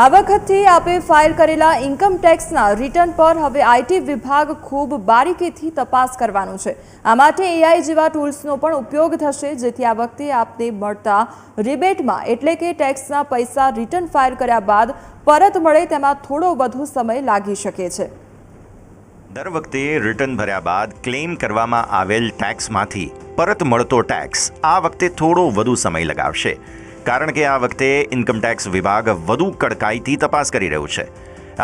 આ વખતે આપે ફાઇલ કરેલા ઇન્કમ ટેક્સના રિટર્ન પર હવે આઈટી વિભાગ ખૂબ બારીકીથી તપાસ કરવાનું છે। આ માટે એઆઈ જેવા ટૂલ્સનો પણ ઉપયોગ થશે, જેથી આ વખતે આપને મળતા રિબેટમાં એટલે કે ટેક્સના પૈસા રિટર્ન ફાઇલ કર્યા બાદ પરત મળે તેમાં થોડો વધુ સમય લાગી શકે છે। દર વખતે રિટર્ન ભર્યા બાદ ક્લેમ કરવામાં આવેલ ટેક્સમાંથી પરત મળતો ટેક્સ આ વખતે થોડો વધુ સમય લગાવશે, કારણ કે આ વખતે ઇન્કમટેક્સ વિભાગ વધુ કડકાઈથી તપાસ કરી રહ્યું છે।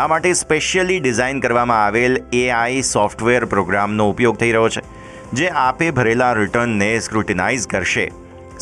આ માટે સ્પેશિયલી ડિઝાઇન કરવામાં આવેલ એઆઈ સોફ્ટવેર પ્રોગ્રામનો ઉપયોગ થઈ રહ્યો છે, જે આપે ભરેલા રિટર્નને સ્ક્રુટિનાઇઝ કરશે।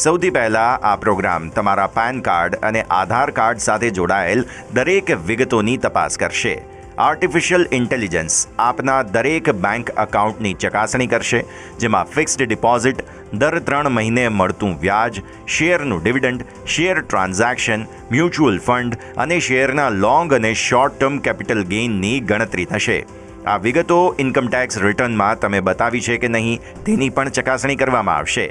સૌથી પહેલાં આ પ્રોગ્રામ તમારા પેન કાર્ડ અને આધાર કાર્ડ સાથે જોડાયેલ દરેક વિગતોની તપાસ કરશે। આર્ટિફિશિયલ ઇન્ટેલિજન્સ આપના દરેક બેંક એકાઉન્ટની ચકાસણી કરશે, જેમાં ફિક્સ્ડ ડિપોઝિટ, દર 3 મહિને મળતું વ્યાજ, શેરનું dividend, share transaction, mutual fund અને શેરના લોંગ અને શોર્ટ ટર્મ કેપિટલ ગેઇનની ગણતરી થશે। આ વિગતો ઇન્કમટેક્સ રિટર્નમાં તમે બતાવી છે કે નહીં તેની પણ ચકાસણી કરવામાં આવશે।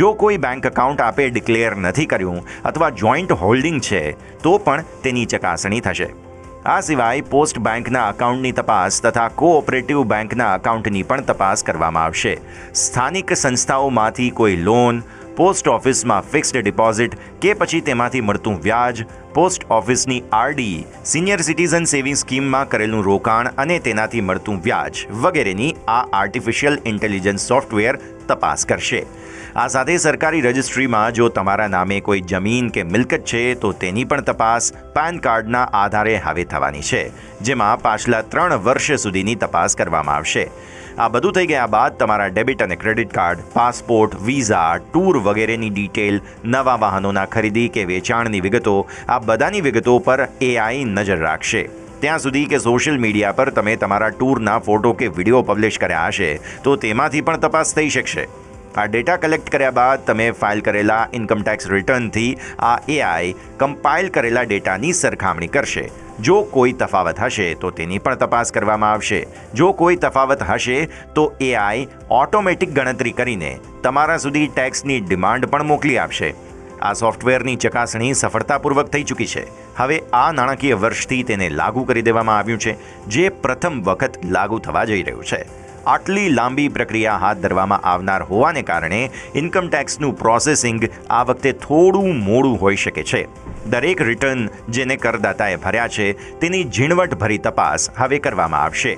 જો કોઈ બેંક એકાઉન્ટ આપે ડિક્લેર નથી કર્યું અથવા જોઈન્ટ હોલ્ડિંગ છે તો પણ તેની ચકાસણી થશે। આ સિવાય પોસ્ટ બેંકના એકાઉન્ટની તપાસ તથા કોઓપરેટિવ બેંકના એકાઉન્ટની પણ તપાસ કરવામાં આવશે। સ્થાનિક સંસ્થાઓમાંથી કોઈ લોન, પોસ્ટ ઓફિસમાં ફિક્સ્ડ ડિપોઝિટ કે પછી તેમાંથી મળતું વ્યાજ, પોસ્ટ ઓફિસની આરડી, સિનિયર સિટીઝન સેવિંગ સ્કીમમાં કરેલું રોકાણ અને તેનાથી મળતું વ્યાજ વગેરેની આ આર્ટિફિશિયલ ઇન્ટેલિજન્સ સોફ્ટવેર તપાસ કરશે। આ સાથે સરકારી રજિસ્ટ્રીમાં જો તમારા નામે કોઈ જમીન કે મિલકત છે તો તેની પણ તપાસ પેન કાર્ડના આધારે હવે થવાની છે, જેમાં પાછલા 3 વર્ષ સુધીની તપાસ કરવામાં આવશે। આ બધું થઈ ગયા બાદ તમારા ડેબિટ અને credit card, passport, visa, tour વગેરેની ડિટેલ, નવા વાહનોના ખરીદી કે વેચાણની વિગતો, આ બધાની વિગતો પર એઆઈ નજર રાખશે। ત્યાં સુધી કે સોશિયલ મીડિયા પર તમે તમારા ટૂરના ફોટો કે વિડીયો પબ્લિશ કર્યા હશે તો તેમાંથી પણ તપાસ થઈ શકશે। આ ડેટા કલેક્ટ કર્યા બાદ તમે ફાઇલ કરેલા ઇન્કમટેક્સ રિટર્નથી આ એઆઈ કમ્પાઇલ કરેલા ડેટાની સરખામણી કરશે। જો કોઈ તફાવત હશે તો તેની પણ તપાસ કરવામાં આવશે। જો કોઈ તફાવત હશે તો એઆઈ ઓટોમેટિક ગણતરી કરીને તમારા સુધી ટેક્સની ડિમાન્ડ પણ મોકલી આપશે। આ સોફ્ટવેરની ચકાસણી સફળતાપૂર્વક થઈ ચૂકી છે। હવે આ નાણાકીય વર્ષથી તેને લાગુ કરી દેવામાં આવ્યું છે, જે પ્રથમ વખત લાગુ થવા જઈ રહ્યું છે। આટલી લાંબી પ્રક્રિયા હાથ ધરવામાં આવનાર હોવાને કારણે ઇન્કમટેક્સનું પ્રોસેસિંગ આ વખતે થોડું મોડું હોઈ શકે છે। દરેક રિટર્ન જેને કરદાતાએ ભર્યા છે તેની ઝીણવટભરી તપાસ હવે કરવામાં આવશે।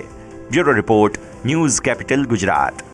Bureau report, news capital Gujarat.